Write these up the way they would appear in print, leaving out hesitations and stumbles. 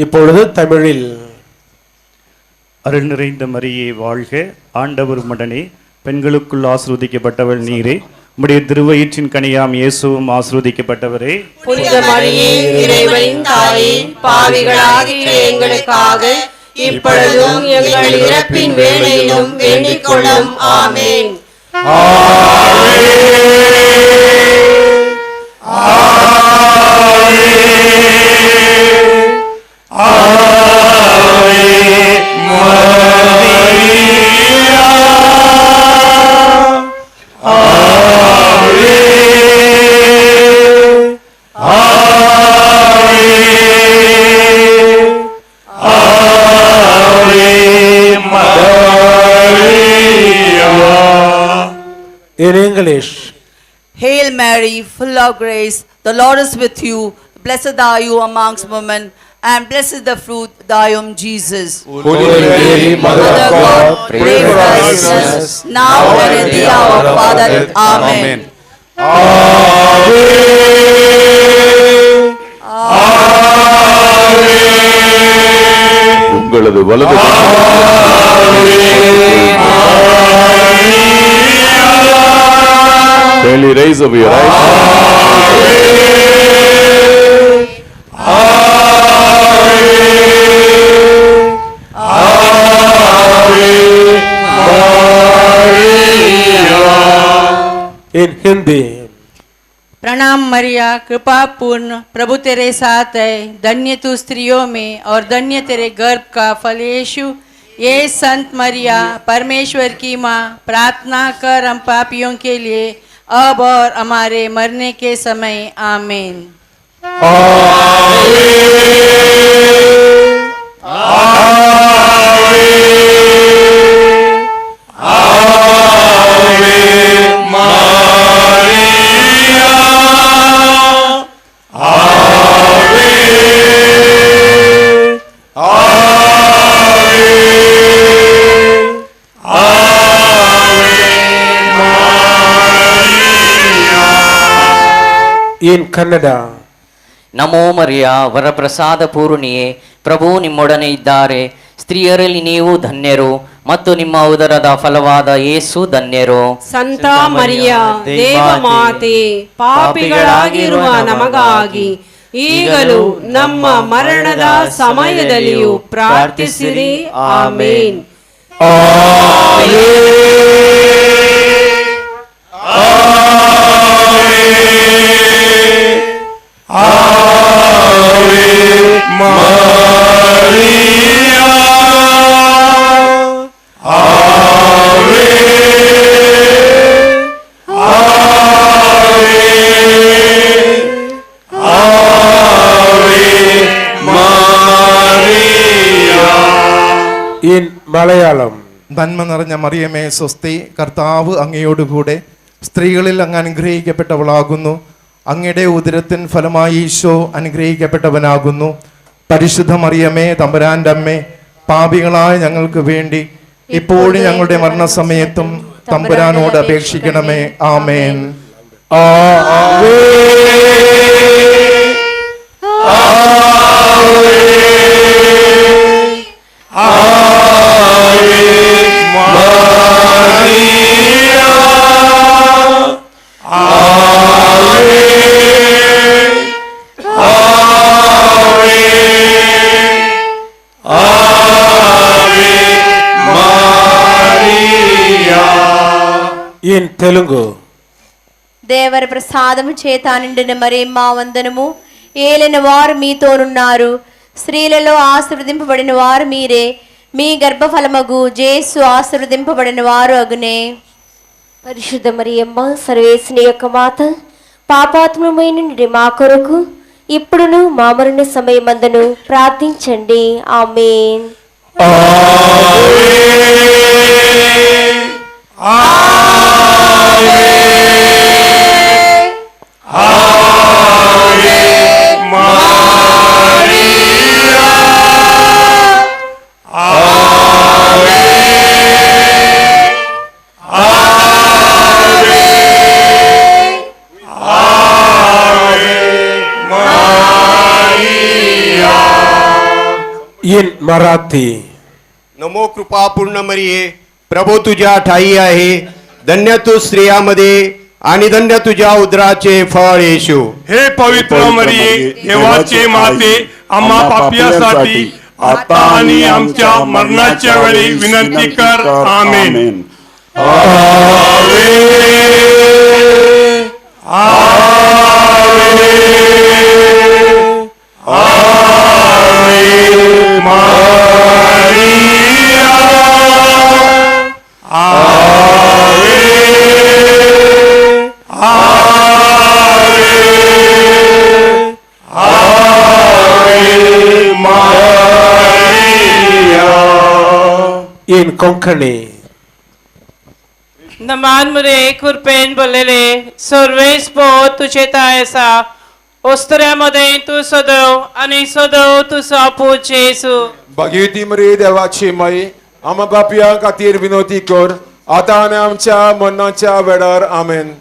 இப்பொழுது தமிழில். அருள் நிறைந்த மரியே வாழ்க, ஆண்டவர் உம்முடனே, பெண்களுக்குள் ஆசீர்வதிக்கப்பட்டவள் நீரே, உம்முடைய திருவயிற்றின் கனியாம் இயேசுவும் ஆசீர்வதிக்கப்பட்டவரே. புனித மரியே, இறைவனின் தாயே, பாவிகளாகிய எங்களுக்காக இப்பொழுதும் எங்கள் இறப்பின் வேளையிலும் வேண்டிக் கொள்ளும். ஆமென். In English. Hail Mary, full of grace, the Lord is with you. Blessed are you amongst women, and blessed is the fruit of thy womb, Jesus. Holy Mary, Mother of God, pray for us sinners, now and at the hour of our death. Amen. உங்களது வலது Kindly raise up your right hand. In Hindi. प्रणाम मरिया, कृपा पूर्ण, प्रभु तेरे साथ है, धन्य तू स्त्रियों में और धन्य तेरे गर्भ का फल यीशु। ये संत मरिया, परमेश्वर की माँ, प्रार्थना कर हम पापियों के लिए अब और हमारे मरने के समय। आमीन। In Kannada. ನಮೋ ಮರಿಯ ವರಪ್ರಸಾದ ಪೂರ್ಣಿಯೇ, ಪ್ರಭು ನಿಮ್ಮೊಡನೆ ಇದ್ದಾರೆ, ಸ್ತ್ರೀಯರಲ್ಲಿ ನೀವು ಧನ್ಯರು ಮತ್ತು ನಿಮ್ಮ ಉದರದ ಫಲವಾದ ಯೇಸು ಧನ್ಯರು. ಸಂತ ಮರಿಯ ದೇವ ಮಾತೆ, ಪಾಪಿಗಳಾಗಿರುವ ನಮಗಾಗಿ ಈಗಲೂ ನಮ್ಮ ಮರಣದ ಸಮಯದಲ್ಲಿಯೂ ಪ್ರಾರ್ಥಿಸಿರಿ. ಆಮೇನ್. In Malayalam. നന്മ നിറഞ്ഞ മറിയമേ സ്വസ്തി, കർത്താവ് അങ്ങയോടുകൂടെ സ്ത്രീകളിൽ അങ്ങ് അനുഗ്രഹിക്കപ്പെട്ടവളാകുന്നു. അങ്ങയുടെ ഉദരത്തിൻ ഫലമായി ഈശോ അനുഗ്രഹിക്കപ്പെട്ടവനാകുന്നു. പരിശുദ്ധ മറിയമേ, തമ്പുരാന്റെ അമ്മേ, പാപികളായ ഞങ്ങൾക്ക് വേണ്ടി ഇപ്പോഴും ഞങ്ങളുടെ മരണസമയത്തും തമ്പുരാനോട് അപേക്ഷിക്കണമേ. ആമേൻ. In Telugu. దేవర ప్రసాదము చేత నిండిన మరియమ్మ వందనము, ఏలిన వారు మీతోనున్నారు, స్త్రీలలో ఆశీర్వదింపబడిన వారు మీరే, మీ గర్భఫలమగు జేసు ఆశీర్వదింపబడిన వారు అగునే. పరిశుద్ధ మరియమ్మ, సర్వేశ్వని యొక్క మాత, పాపాత్మమైన మా కొరకు ఇప్పుడును మా మరణ సమయమందును ప్రార్థించండి. ఆమేన్. in Marathi. नमो कृपा पूर्ण मरिये, प्रभू तुझ्या ठाई आहे, धन्य तू स्त्रियामध्ये आणि धन्य तुझ्या उदराचे फळ येशू. हे पवित्र मरिये, देवाचे माते, आम्हा पापियासाठी आता आणि आमच्या मरणाच्या वेळी विनंती कर. आमेन. in Konkani. नमान मुरे खुरपेन बोललेले सर्वेस पो तुझे तायसा ओस्तऱ्यामध्ये तू सदव आणि सदव तू सापूच येसू. भगवती मरिये, देवाची माई, आम्हा पापियां खातीर विनंती कर, आता आणि आमच्या मरणाच्या वेळार. आमेन.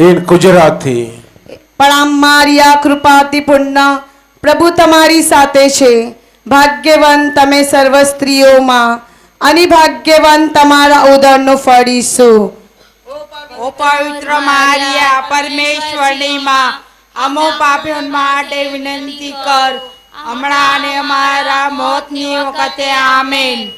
in Gujarati. પ્રણામ મારિયા કૃપાતિ પૂર્ણ, પ્રભુ તમારી સાથે છે. ભાગ્યવાન તમે સર્વ સ્ત્રીઓમાં અને ભાગ્યવાન તમારા ઉદરનું ફળ ઈસુ. ઓ પવિત્ર મારિયા, પરમેશ્વરની માં, અમો પાપીઓ માટે વિનંતી કર, હમણાં અને અમારા મોતની વખતે. આમેન.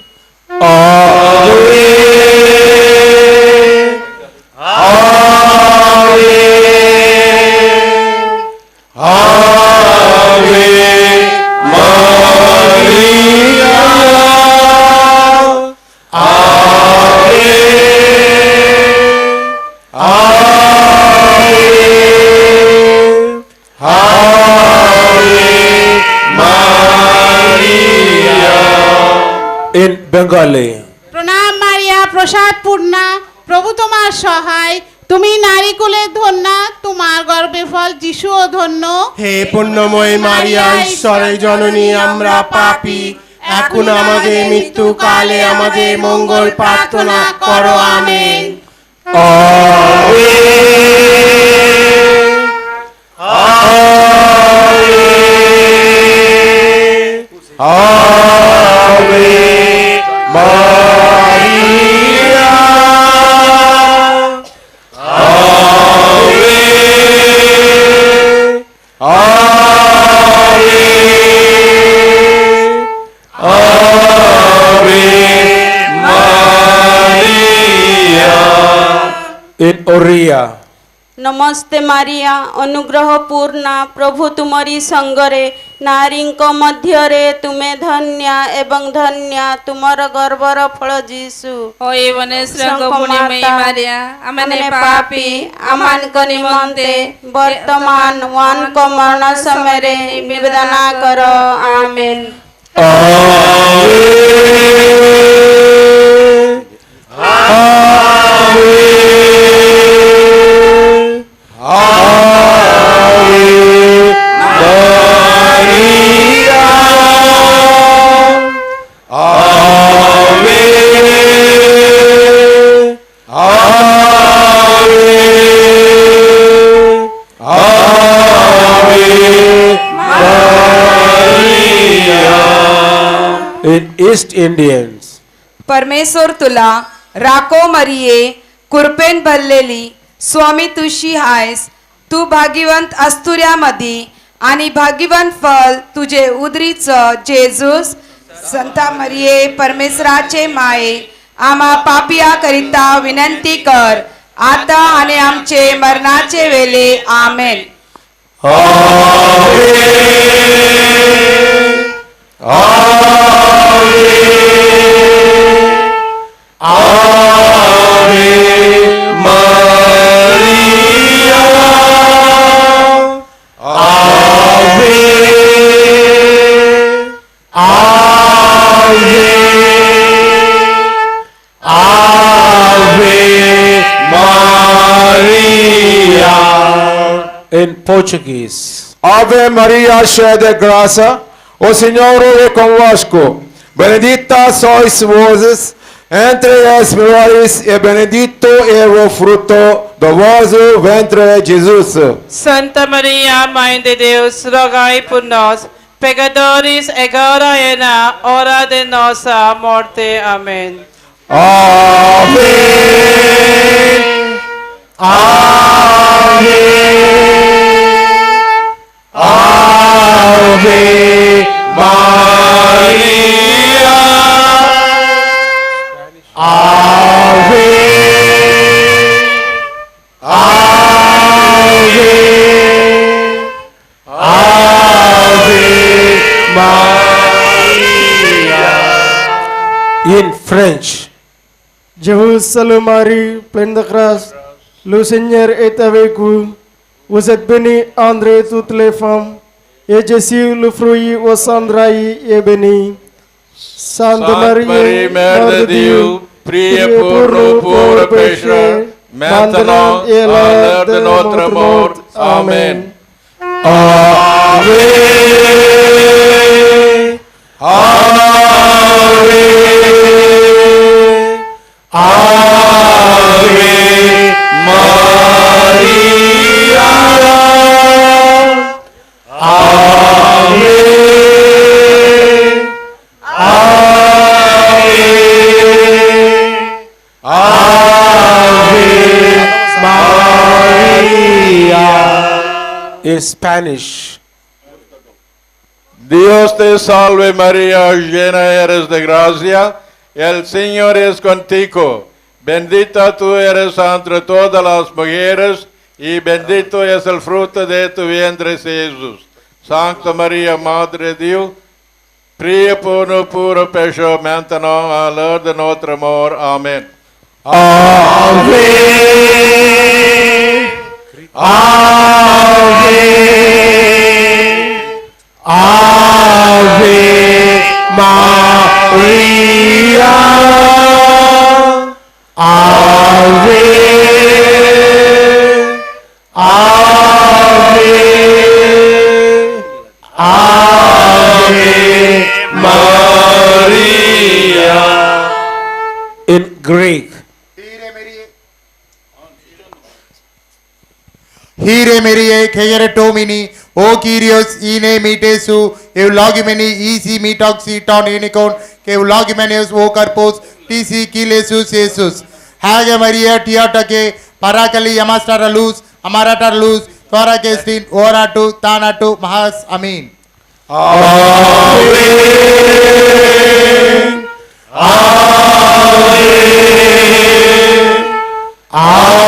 in Bengali. প্রণাম মারিয়া, প্রসাদ পূর্ণা, প্রভু তোমার সহায়, তুমি নারী কুলে ধন্যা, তোমার গর্ভে ফল যিশুও ধন্য. হে পুণ্যময় মারিয়া, ঈশ্বরের জননী, আমরা পাপী, এখন আমাদের মৃত্যুকালে আমাদের মঙ্গল প্রার্থনা করো. আমেন. in Oriya. नमस्ते मारिया, अनुग्रह पूर्णा, प्रभु तुमरी संगरे, नारीଙ୍କ ମଧ୍ୟରେ ତୁମେ ଧନ୍ୟା ଏବଂ ଧନ୍ୟା ତୁମର ଗର୍ଭର ଫଳ ଯୀଶୁ. ଓ ଏ ବନେଶ୍ୱରଙ୍କ ପୁଣ୍ୟମୟୀ ମାରିଆ, ଆମେ ପାପୀ ଆମମାନଙ୍କ ନିମନ୍ତେ ବର୍ତ୍ତମାନ ମାନଙ୍କ ମରଣ ସମୟରେ ନିବେଦନା କର. ଆମେନ୍. in East Indians. परमेश्वर तुला राको मरिये, कुरपेन भरलेली, स्वामी तुशी हायस. तू भाग्यवंत अस्तुऱ्यामध्ये आणि भाग्यवान फल तुझे उदरीचं जेजूस. संता मरिये परमेश्वराचे माये, आम्हा पापियाकरिता विनंती कर, आता आणि आमचे मरणाचे वेळे. आमेन. In Portuguese. Ave Maria, cheia de graça, o Senhor é convosco. Bendita sois vós entre as mulheres, e bendito é o fruto do vosso ventre, Jesus. Santa Maria, Mãe de Deus, rogai por nós, pecadores, agora e na hora de nossa morte. Amém. Ave, Ave, Ave Maria, Ave, Ave, Ave Maria. In French. Jerusalem Marie, pleine de grâce, le Seigneur est avec vous. Vous êtes bénie entre toutes les femmes, et Jésus, le fruit de vos entrailles, est béni. Sainte Marie, Mère de Dieu, priez pour nous pauvres pécheurs, maintenant et à l'heure de notre mort. Amen. Ave, Ave, Ave Maria, Ave, Ave, Ave Maria. In Spanish. Dios te salve María, llena eres de gracia, el Señor es contigo. Bendita tú eres entre todas las mujeres, y bendito es el fruto de tu vientre, Jesús. Santa María, Madre de Dios, prie pour nous pauvres pécheurs, maintenant à l'heure de notre mort. Amen. Ave, Ave, Ave Maria, Ave, Ave, Ave Maria. In Greek. Hire Marie, Kegere Tomini, O Kyrios, Ine Mitesu, Eulogimeni, Easy Metoxiton, Unicon, Keulogimenius, O Carpos, TC Kilesus, Jesus. Hage Maria, Tiatake, Parakali, Yamastara Luz, Amaratar Luz, Thora Kestin, Oratu, Tanatu, Mahas, Amin. Ave, Ave, Ave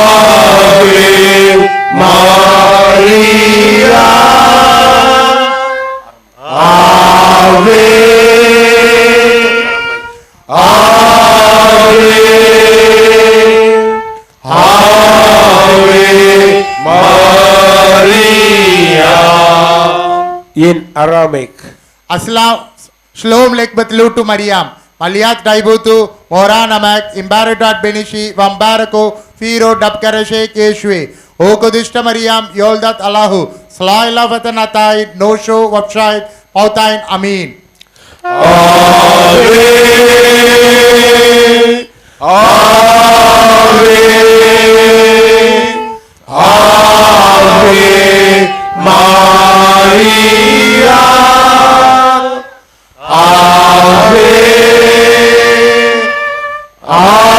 Maria, Ave, Ave, Ave Maria. In Aramaic. Aslam, Shalom Lek Batlutu Mariam, Maliat Daibutu, Moranamak, Imbaratat Benishi, Vambarako, Firo Dabkarashe Keshwe, O Kodishta Mariam, Yoldat Allahu, Slaila Vatanatai, Nosho, Wapshai, Pautain, Amin. Ave, Ave, Ave Maria, Ave, Ave,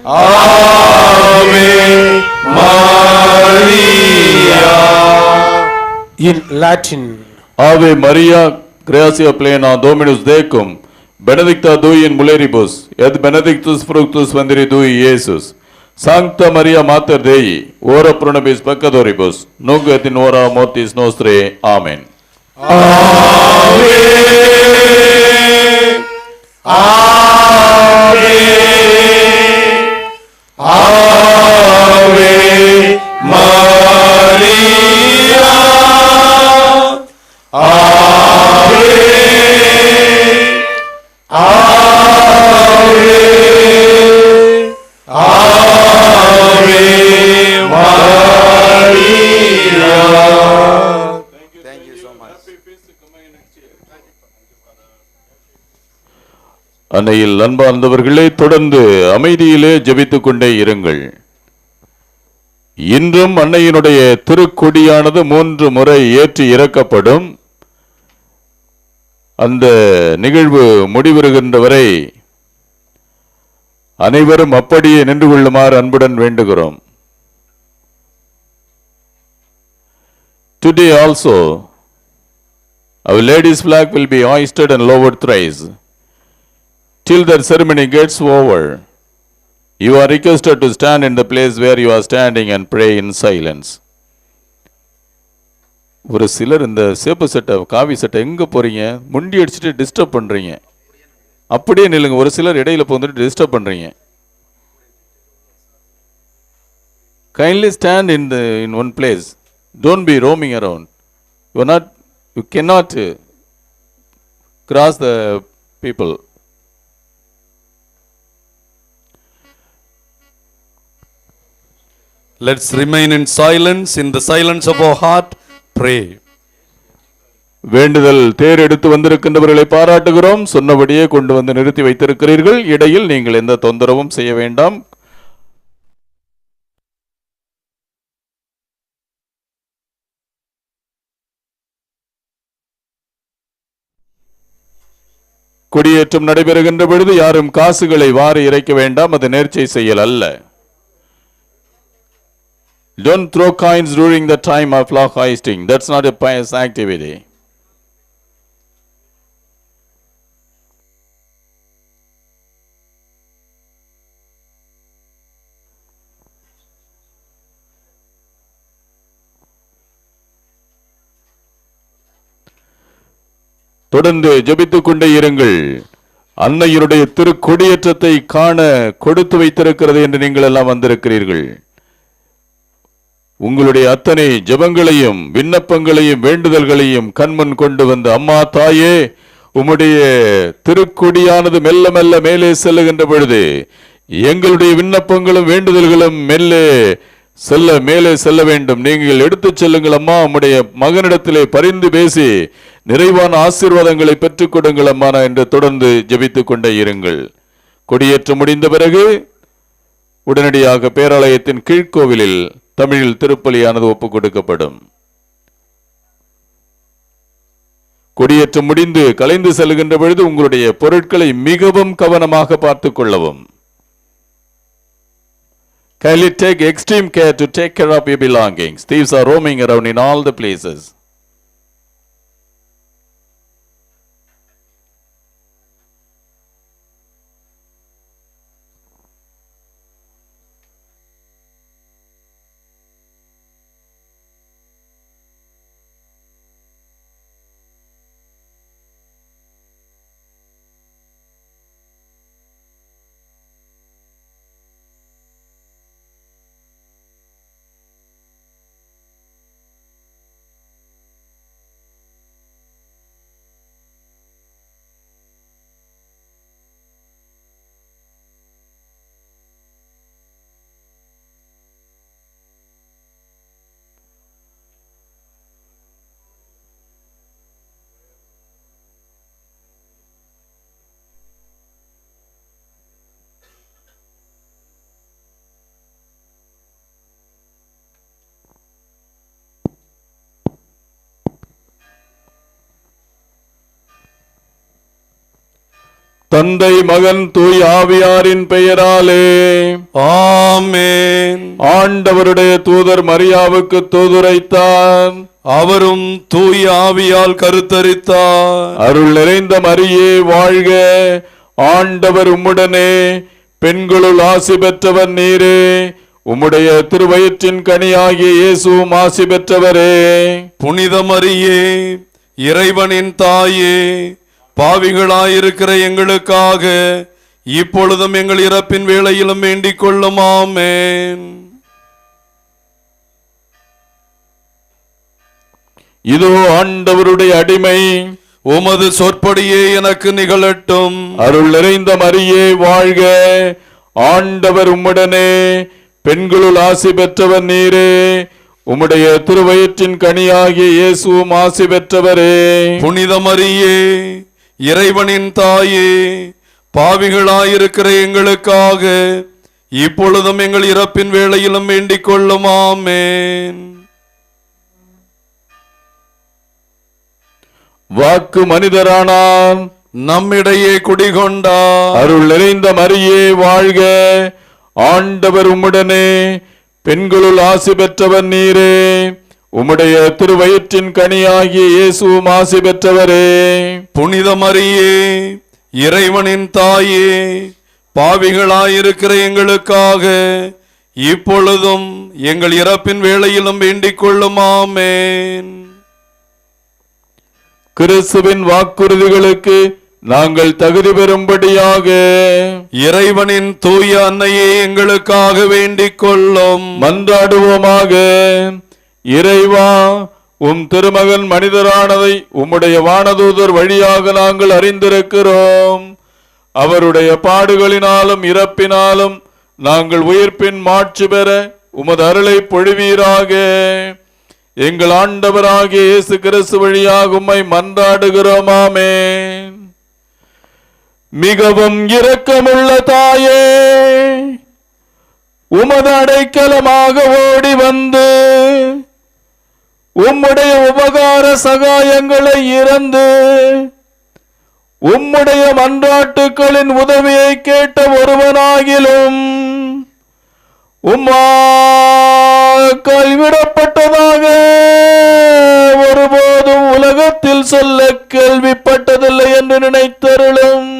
Ave Maria. in Latin. Ave Maria, gratia plena, Dominus tecum, benedicta tui in mulieribus, et benedictus fructus ventris tui, Iesus. Sancta Maria Mater Dei, ora pro nobis peccatoribus, nunc et in hora mortis nostrae. Amen. அன்னையில் அன்பார்ந்தவர்களே, தொடர்ந்து அமைதியிலே ஜெபித்துக் கொண்டே இருங்கள். இன்றும் அன்னையினுடைய திருக்கொடியானது 3 முறை ஏற்றி இறக்கப்படும். அந்த நிகழ்வு முடிவுறுகின்ற வரை அனைவரும் அப்படியே நின்று கொள்ளுமாறு அன்புடன் வேண்டுகிறோம். Today also, our Lady's flag will be hoisted and lowered thrice. Till that ceremony gets over, you are requested to stand in the place where you are standing and pray in silence. ஒரு சிலர் இந்த சேப்பு சட்டை காவி சட்டை எங்கே போகிறீங்க, முண்டி அடிச்சுட்டு டிஸ்டர்ப் பண்ணுறீங்க. அப்படியே நில்லுங்க. ஒரு சிலர் இடையில போந்துட்டு டிஸ்டர்ப் பண்ணுறீங்க. Kindly stand in one place. Don't be roaming around. You cannot cross the people. Let's remain in silence, in the silence of our heart, pray. வேண்டுதல் தேர் எடுத்து வந்திருக்கின்றவர்களை பாராட்டுகிறோம். சொன்னபடியே கொண்டு வந்து நிறுத்தி வைத்திருக்கிறீர்கள். இடையில் நீங்கள் எந்த தொந்தரவும் செய்ய வேண்டாம். கொடியேற்றம் நடைபெறுகின்ற பொழுது யாரும் காசுகளை வாரி இறைக்க வேண்டாம். அது நேர்ச்சை செயல் அல்ல. Don't throw coins during the time of flag hoisting. That's not a pious activity. தொடர்ந்து ஜெபித்துக் கொண்டே இருங்கள். அன்னையினுடைய திருக்கொடியேற்றத்தை காண கொடுத்து வைத்திருக்கிறது என்று நீங்கள் எல்லாம் வந்திருக்கிறீர்கள். உங்களுடைய அத்தனை ஜெபங்களையும் விண்ணப்பங்களையும் வேண்டுதல்களையும் கண்முன் கொண்டு வந்து, அம்மா தாயே, உம்முடைய திருக்கொடியானது மெல்ல மெல்ல மேலே செல்லுகின்ற பொழுது எங்களுடைய விண்ணப்பங்களும் வேண்டுதல்களும் மேலே செல்ல வேண்டும். நீங்கள் எடுத்துச் செல்லுங்கள் அம்மா. உம்முடைய மகனிடத்திலே பரிந்து பேசி நிறைவான ஆசீர்வாதங்களை பெற்றுக் கொடுங்கள் அம்மா என்று தொடர்ந்து ஜெபித்துக் கொண்டே இருங்கள். கொடியேற்றம் முடிந்த பிறகு உடனடியாக பேராலயத்தின் கீழ்கோவிலில் தமிழில் திருப்பலியானது ஒப்புக் கொடுக்கப்படும். கொடியேற்றம் முடிந்து கலைந்து செல்கின்ற பொழுது உங்களுடைய பொருட்களை மிகவும் கவனமாக பார்த்துக் கொள்ளவும். Kindly take extreme care to take care of your belongings. Thieves are roaming around in all the places. தந்தை மகன் தூய் ஆவியாரின் பெயராலே ஆமென். ஆண்டவருடைய தூதர் மரியாவுக்கு தூதுரைத்தார். அவரும் தூய ஆவியால் கருத்தரித்தார். அருள் நிறைந்த மரியே வாழ்க, ஆண்டவர் உம்முடனே, பெண்களுள் ஆசி பெற்றவர் நீரே, உம்முடைய திருவயிற்றின் கனியாகிய இயேசுவும் ஆசி பெற்றவரே. புனித மரியே, இறைவனின் தாயே, பாவிகளாயிருக்கிற எங்களுக்காக இப்பொழுதும் எங்கள் இறப்பின் வேளையிலும் வேண்டிக் கொள்ளும். ஆமென். இதோ ஆண்டவருடைய அடிமை, உமது சொற்படியே எனக்கு நிகழட்டும். அருள் நிறைந்த மரியே வாழ்க, ஆண்டவர் உம்முடனே, பெண்களுள் ஆசி பெற்றவர் நீரே, உம்முடைய திருவயிற்றின் கனியாகிய இயேசுவும் ஆசி பெற்றவரே. புனித மரியே, இறைவனின் தாயே, பாவிகளாயிருக்கிற எங்களுக்காக இப்பொழுதும் எங்கள் இறப்பின் வேளையிலும் வேண்டிக் கொள்ளும். ஆமென். வாக்கு மனிதரானான், நம்மிடையே குடிகொண்டார். அருள் நிறைந்த மரியே வாழ்க, ஆண்டவர் உம்முடனே, பெண்களுள் ஆசி பெற்றவர் நீரே, உம்முடைய திருவயிற்றின் கனியாகிய இயேசுவும் ஆசி பெற்றவரே. புனித மரியே, இறைவனின் தாயே, பாவிகளாயிருக்கிற எங்களுக்காக இப்பொழுதும் எங்கள் இறப்பின் வேளையிலும் வேண்டிக் கொள்ளும். ஆமென். கிறிஸ்துவின் வாக்குறுதிகளுக்கு நாங்கள் தகுதி பெறும்படியாக இறைவனின் தூய அன்னையே எங்களுக்காக வேண்டிக் கொள்ளும். மன்றாடுவோமாக. இறைவா, உம் திருமகன் மனிதரானதை உம்முடைய வானதூதர் வழியாக நாங்கள் அறிந்திருக்கிறோம். அவருடைய பாடுகளினாலும் இறப்பினாலும் நாங்கள் உயிர்ப்பின் மாட்சி பெற உமது அருளை பொழிவீராக. எங்கள் ஆண்டவராகிய இயேசு கிறிஸ்து வழியாக உம்மை மன்றாடுகிறோம். ஆமென். மிகவும் இரக்கமுள்ள தாயே, உமது அடைக்கலமாக ஓடி வந்து உம்முடைய உபகார சகாயங்களை இறந்து உம்முடைய மன்றாட்டுக்களின் உதவியை கேட்ட ஒருவனாகிலும் கைவிடப்பட்டதாக ஒருபோதும் உலகத்தில் சொல்ல கேள்விப்பட்டதில்லை என்று நினைத்தருளும்.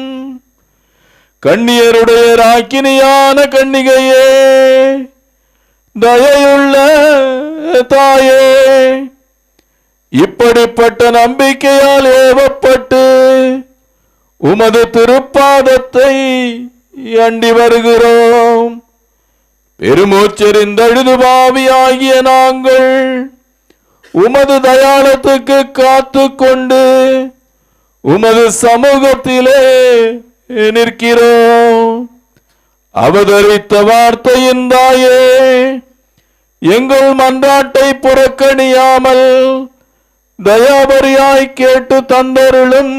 கன்னியருடைய ராக்கினியான கன்னிகையே, தயையுள்ள தாயே, இப்படிப்பட்ட நம்பிக்கையால் ஏவப்பட்டு உமது திருப்பாதத்தை அண்டி வருகிறோம். பெருமூச்செறிந்தழுதுபாவியாகிய நாங்கள் உமது தயாளத்துக்கு காத்து கொண்டு உமது சமூகத்திலே நிற்கிறோம். அவதரித்த வார்த்தையின் தாயே, எங்கள் மன்றாட்டை புறக்கணியாமல் தயாபரியாய் கேட்டு தந்தருளும்.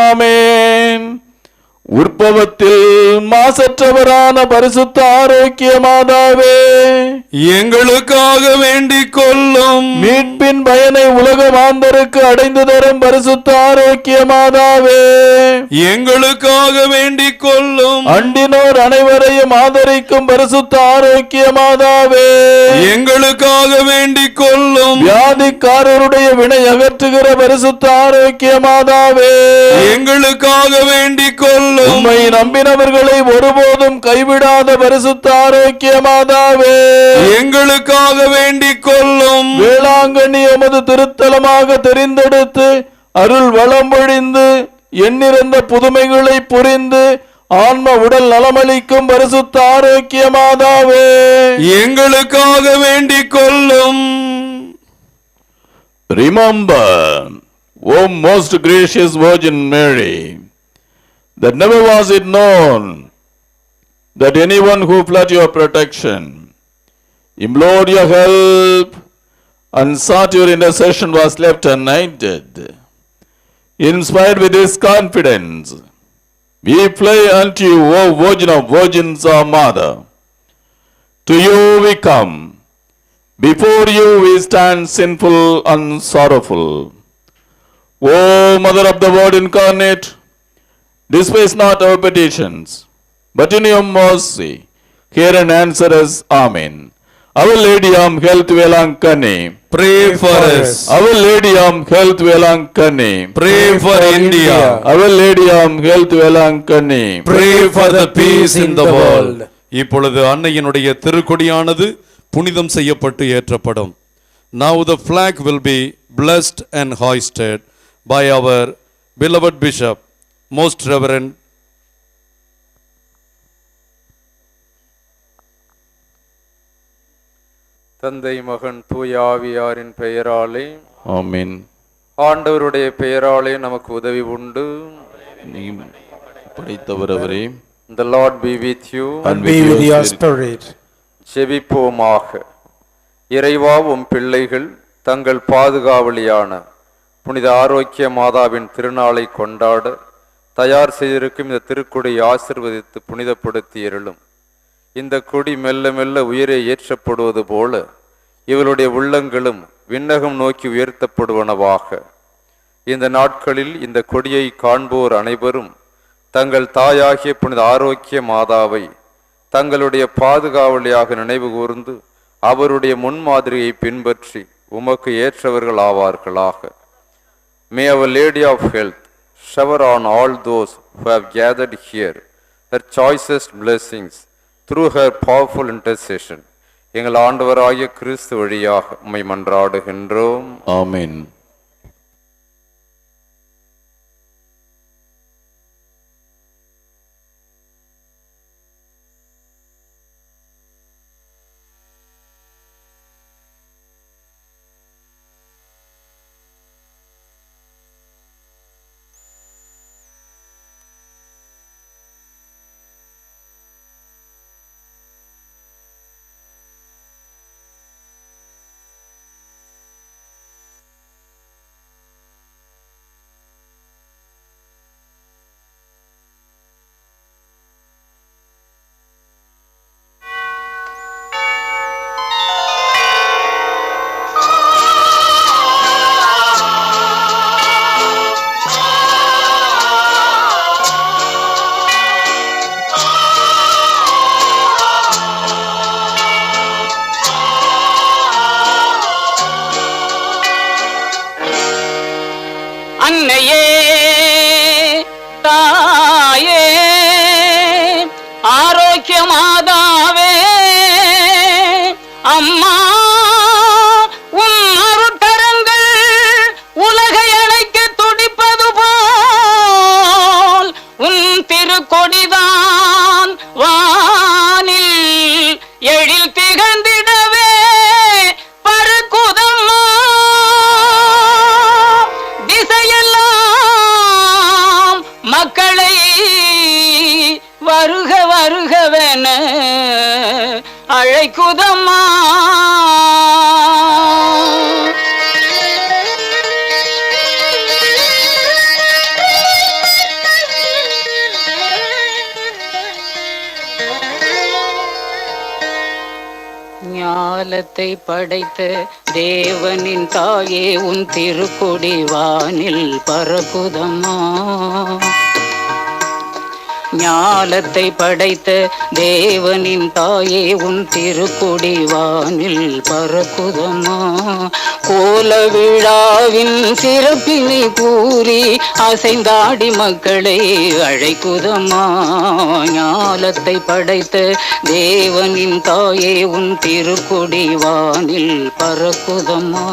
ஆமென். உற்பவத்தில் மாசற்றவரான பரிசுத்த ஆரோக்கிய மாதாவே, எங்களுக்காக வேண்டிக் கொள்ளும். மீட்பின் பயனை உலக மாந்தருக்கு அடைந்து தரும் பரிசுத்த ஆரோக்கிய மாதாவே, எங்களுக்காக வேண்டிக் கொள்ளும். அண்டினோர் அனைவரையும் ஆதரிக்கும் பரிசுத்த ஆரோக்கிய மாதாவே, எங்களுக்காக வேண்டிக் கொள்ளும். வியாதிக்காரருடைய வினை அகற்றுகிற பரிசுத்த ஆரோக்கிய மாதாவே, எங்களுக்காக வேண்டிக் கொள்ளும். உம்மை நம்பினவர்களை ஒருபோதும் கைவிடாத பரிசுத்த ஆரோக்கிய மாதாவே, எங்களுக்காக வேண்டிக் கொள்ளும். வேளாங்கண்ணி எமது திருத்தலமாக தெரிந்தெடுத்து அருள் வளம் பொழிந்து எண்ணிறந்த புதுமைகளை புரிந்து ஆன்ம உடல் நலமளிக்கும் பரிசுத்த ஆரோக்கிய மாதாவே, எங்களுக்காக வேண்டிக் கொள்ளும். Remember, O most gracious Virgin Mary, that never was it known that anyone who fled your protection, implored your help, and sought your intercession was left unaided. Inspired with this confidence, we fly unto you, O Virgin of Virgins, our Mother. To you we come, before you we stand sinful and sorrowful. O Mother of the Word incarnate, Despise not our petitions, but in your mercy, hear and answer us. Amen. Our Lady of Health Velankani, Pray for us. Our Lady of Health Velankani, Pray for India. Our Lady of Health Velankani, Pray for the peace in the world. இப்பொழுது அன்னையினுடைய திருக்கொடியானது புனிதம் செய்யப்பட்டு ஏற்றப்படும். Now the flag will be blessed and hoisted by our beloved Bishop, Most Reverend தந்தை மகன் தூயாவியாரின் பெயராலே Amen. ஆண்டவருடைய பெயராலே நமக்கு உதவி உண்டு. நீ படைத்தவர் அவரே. The Lord be with you and be with your spirit. ஜெபிப்போமாக. இறைவா, உம் பிள்ளைகள் தங்கள் பாதுகாவலியான புனித ஆரோக்கிய மாதாவின் திருநாளை கொண்டாட தயார் செய்திருக்கும் இந்த திருக்கொடியை ஆசிர்வதித்து புனிதப்படுத்தி அருளும். இந்த கொடி மெல்ல மெல்ல உயிரை ஏற்றப்படுவது போல இவருடைய உள்ளங்களும் விண்ணகம் நோக்கி உயர்த்தப்படுவனவாக. இந்த நாட்களில் இந்த கொடியை காண்போர் அனைவரும் தங்கள் தாயாகிய புனித ஆரோக்கிய மாதாவை தங்களுடைய பாதுகாவலியாக நினைவு கூர்ந்து அவருடைய முன்மாதிரியை பின்பற்றி உமக்கு ஏற்றவர்கள் ஆவார்களாக. May our Lady of Health shower on all those who have gathered here her choicest blessings through her powerful intercession. எங்கள் ஆண்டவராகிய கிறிஸ்து வழியாக உம்மை மன்றாடுகின்றோம். Amen. அன்னையே, தாயே, ஆரோக்கிய மாதாவே, அம்மா, உன் அருட்கரங்கள் உலகை அழைக்க துடிப்பது போல் உன் திருக்கொடிதான் வானில் எழில் திகழ்ந்திடவே பறக்குதம்மா. திசையெல்லாம் மக்களை வருக வருகவென அழைக்குதம்மா. ஞாலத்தை படைத்த தேவனின் தாயே, உன் திருக்கொடி வானில் பறக்குதம்மா. ஞாலத்தை படைத்த தேவனின் தாயே, உன் திருக்கொடி வானில் பறக்குதம்மா. கோல விழாவின் சிறப்பினை கூறி அசைந்தாடி மக்களை அழைக்குதம்மா. ஞாலத்தை படைத்த தேவனின் தாயே, உன் திருக்கொடி வானில் பறக்குதம்மா.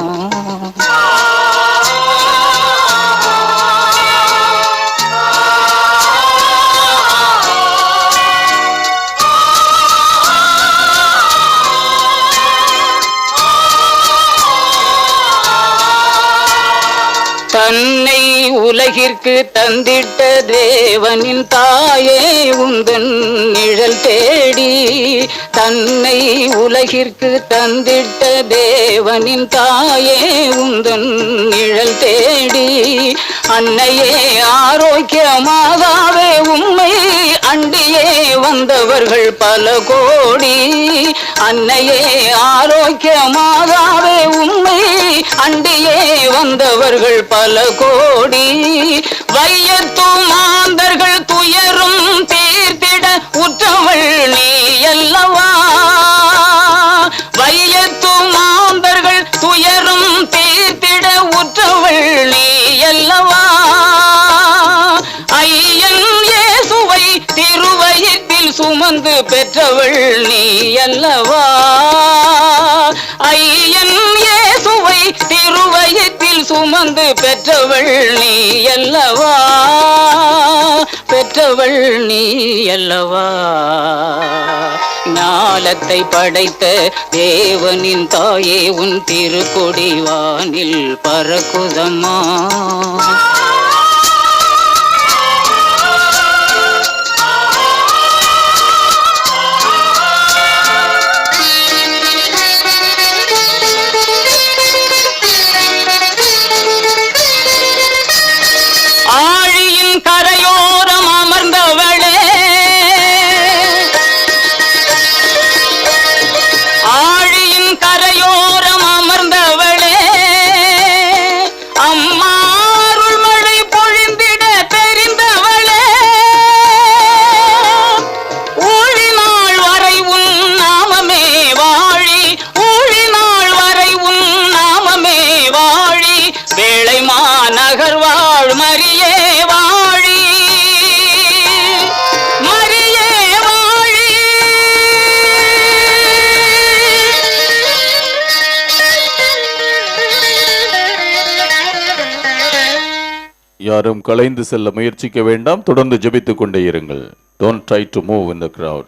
தன்னை உலகிற்கு தந்திட்ட தேவனின் தாயே, உந்தன் நிழல் தேடி தன்னை உலகிற்கு தந்திட்ட தேவனின் தாயே உந்தன் நிழல் தேடி அன்னையே ஆரோக்கியமாகவே உம்மை அண்டியே வந்தவர்கள் பல கோடி அன்னையே ஆரோக்கியமாகவே உம்மை அண்டியே வந்தவர்கள் பல கோடி வையத்து மாந்தர்கள் துயரும் தீர்த்திட உற்றவள் நீ அல்லவா வையத்து மாந்தர்கள் துயரும் தீர்த்திட உற்றவள் நீ அல்லவா ஐயன் இயேசுவை திருவயிற்றில் சுமந்து பெற்றவள் நீ அல்லவா ஐயன் இயேசுவை திருவயிற்றில் சுமந்து பெற்றவள் நீ அல்லவா பெற்றவள் நீ அல்லவா ஞாலத்தை படைத்த தேவனின் தாயே உன் திருக்கொடி வானில் பறக்குதம்மா ஆழியின் கரையோரம் அமர்ந்தவளே ஆழியின் கரையோரம் அமர்ந்தவளே அம்மா அருள் மழை பொழிந்திட தெரிந்தவளே ஊழினாள் வரை உன் நாமமே வாழி ஊழினாள் வரை உன் நாமமே வாழி வேளை மாநகர் வாழ் மரியே வாழி மரியே வாழி யாரும் கலைந்து செல்ல முயற்சிக்க வேண்டாம், தொடர்ந்து ஜெபித்துக் கொண்டே இருங்கள். Don't try to move in the crowd.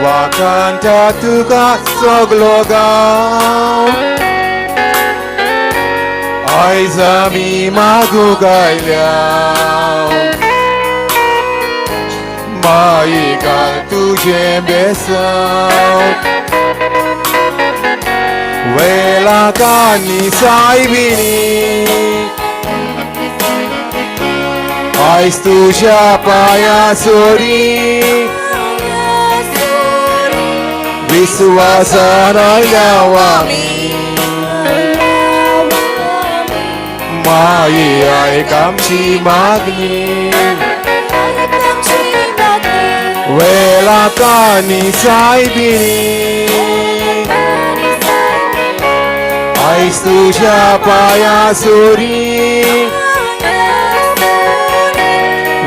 Wakanta tuka soglogam Aizami magugailyam Maika tuje besam Vela kani saibini Ais tuja paya sori Visuwasanayawami Mayai kamchi magni Velakani saibini Aistu shapaya suri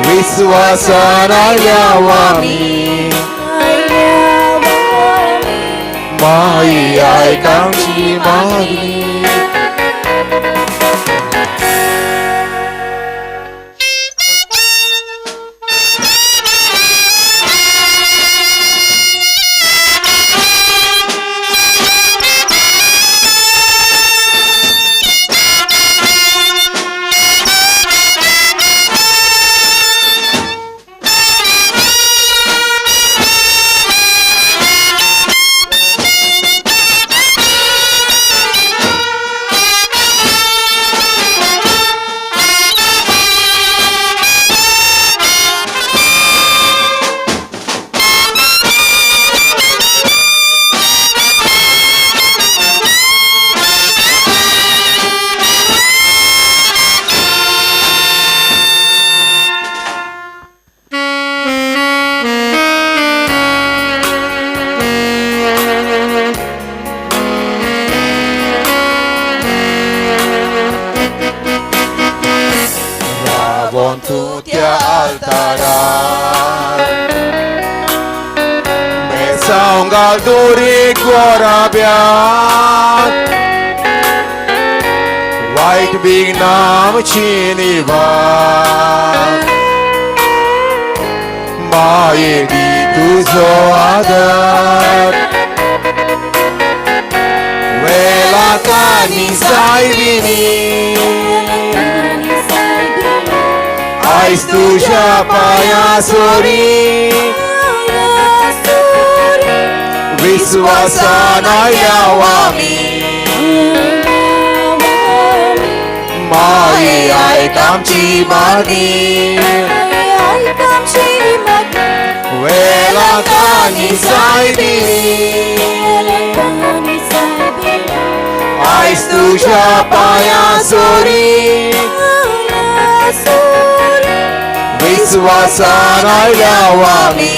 Visuwasanayawami Mayai kamchi magni Tutia altarar Mesa ungal duri guarabiat Vai big nam chiniva Maye di tu zoadat Vela kani saibini Ais tu japaya sori Viswasana yawami Maye ay kamchi magi Vela kani saibini Ais tu japaya sori Viswasana yawami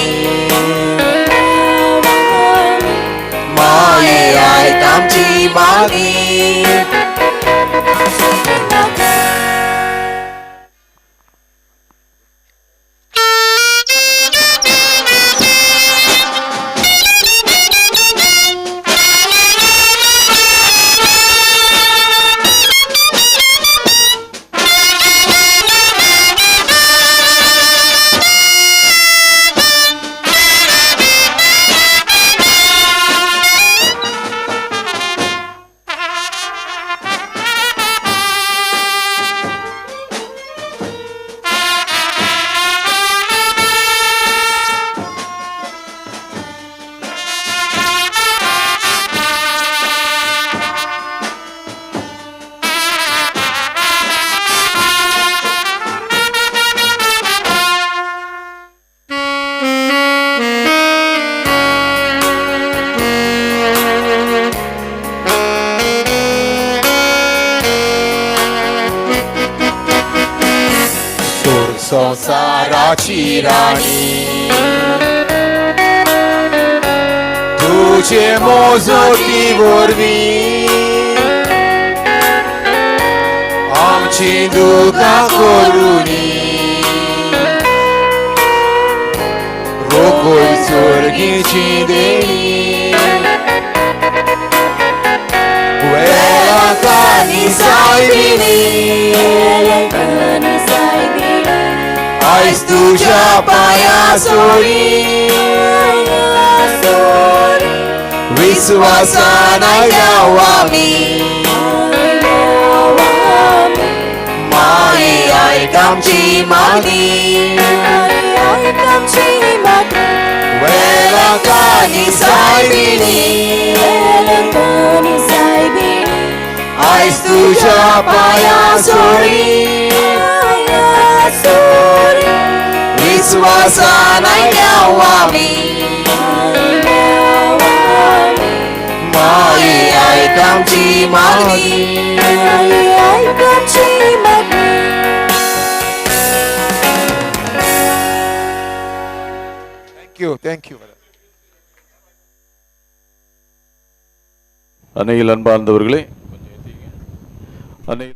Maye ay kamchi magi संसाराची राणी तुझे मोजोटी वरवी आमची दुखा करुनी रोकोय स्वर्गीची देणी वेळा कानी सायबिनी Ais tuja paya sori Viswasana yawami Mai ay kamchi magi Vela kani saibini Ais tuja paya sori Viswasana yawami Mai ay kamchi magi Thank you. அன்னையில் அன்பார்ந்தவர்களே, அன்னை